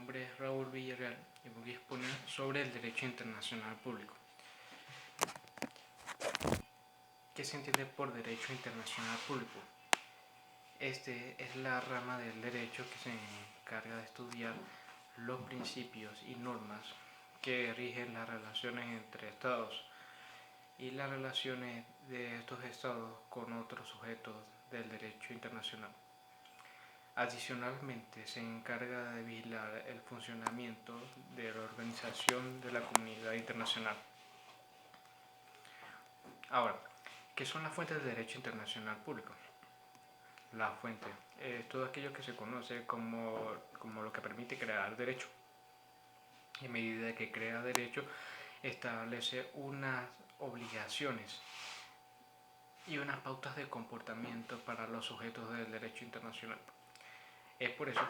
nombre es Raúl Villarreal y voy a exponer sobre el derecho internacional público. ¿Qué se entiende por derecho internacional público? Este es la rama del derecho que se encarga de estudiar los principios y normas que rigen las relaciones entre estados y las relaciones de estos estados con otros sujetos del derecho internacional. Adicionalmente, se encarga de vigilar el funcionamiento de la organización de la comunidad internacional. Ahora, ¿qué son las fuentes del derecho internacional público? La fuente es todo aquello que se conoce como lo que permite crear derecho. En medida que crea derecho, establece unas obligaciones y unas pautas de comportamiento para los sujetos del derecho internacional. Es por eso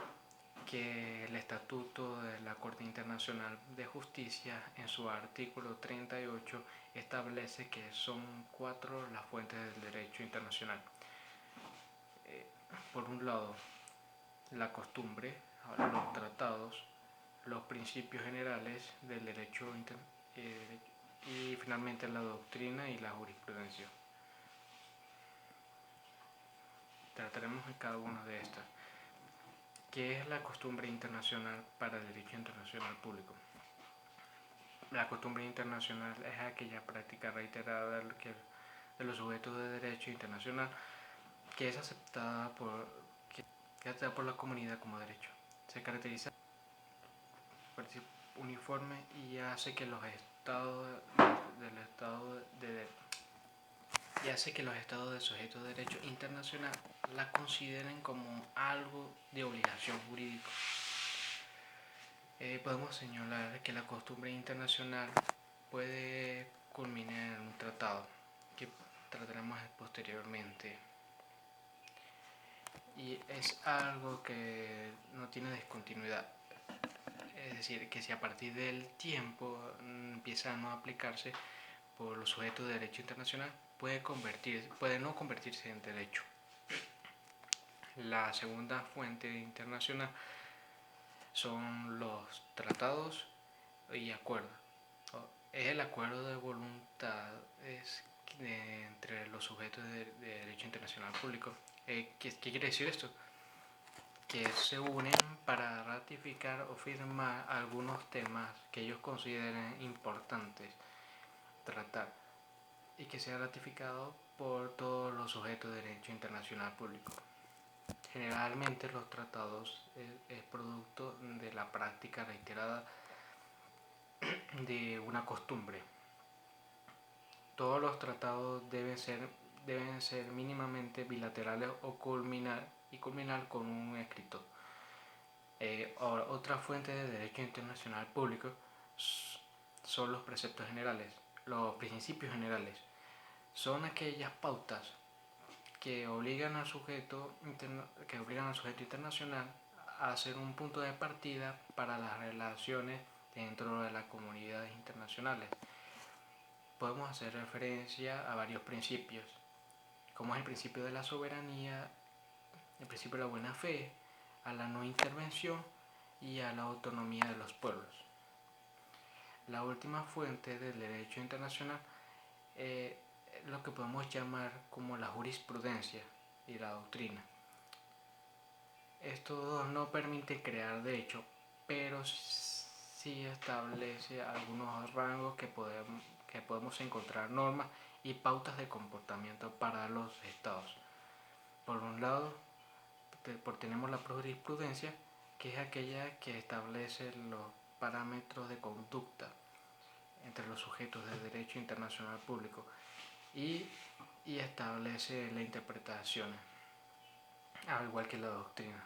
que el Estatuto de la Corte Internacional de Justicia, en su artículo 38, establece que son 4 las fuentes del derecho internacional. Por un lado, la costumbre, los tratados, los principios generales del derecho y finalmente la doctrina y la jurisprudencia. Trataremos de cada una de estas. ¿Qué es la costumbre internacional para el derecho internacional público? La costumbre internacional es aquella práctica reiterada de los sujetos de derecho internacional que es aceptada por la comunidad como derecho. Se caracteriza por uniforme y hace que los estados de sujetos de derecho internacional la consideren como algo de obligación jurídica. Podemos señalar que la costumbre internacional puede culminar en un tratado que trataremos posteriormente, y es algo que no tiene discontinuidad, es decir, que si a partir del tiempo empieza a no aplicarse por los sujetos de derecho internacional, puede no convertirse en derecho. La segunda fuente internacional son los tratados y acuerdos. Es el acuerdo de voluntad entre los sujetos de derecho internacional público. ¿Qué quiere decir esto? Que se unen para ratificar o firmar algunos temas que ellos consideren importantes tratar y que sea ratificado por todos los sujetos de derecho internacional público. Generalmente los tratados es producto de la práctica reiterada de una costumbre. Todos los tratados deben ser mínimamente bilaterales o culminar con un escrito. Otra fuente de derecho internacional público son los preceptos generales. Los principios generales son aquellas pautas que obligan al sujeto internacional a ser un punto de partida para las relaciones dentro de las comunidades internacionales. Podemos hacer referencia a varios principios, como es el principio de la soberanía, el principio de la buena fe, a la no intervención y a la autonomía de los pueblos. La última fuente del derecho internacional es lo que podemos llamar como la jurisprudencia y la doctrina. Estos dos no permiten crear derecho, pero sí establece algunos rangos que podemos encontrar normas y pautas de comportamiento para los estados. Por un lado, tenemos la jurisprudencia, que es aquella que establece los parámetros de conducta entre los sujetos de derecho internacional público y establece la interpretación, al igual que la doctrina,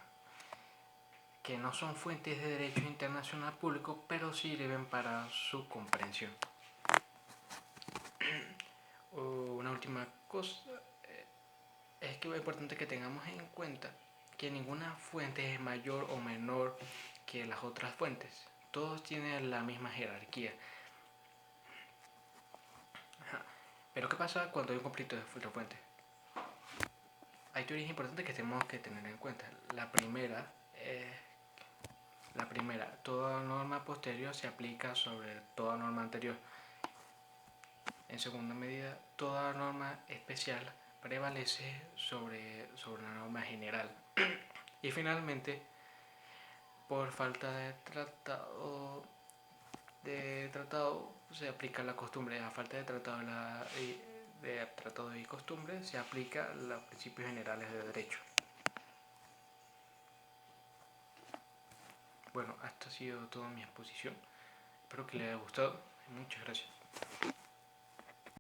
que no son fuentes de derecho internacional público, pero sirven para su comprensión. Una última cosa es que es importante que tengamos en cuenta que ninguna fuente es mayor o menor que las otras fuentes. Todos tienen la misma jerarquía. Pero ¿qué pasa cuando hay un conflicto de fuente? Hay teorías importantes que tenemos que tener en cuenta. La primera Primera, toda norma posterior se aplica sobre toda norma anterior. En segunda medida, toda norma especial prevalece sobre la norma general. Y finalmente, por falta de tratado se aplica la costumbre. A falta de tratado y costumbre se aplica los principios generales de derecho. Bueno, esta ha sido toda mi exposición. Espero que les haya gustado. Muchas gracias.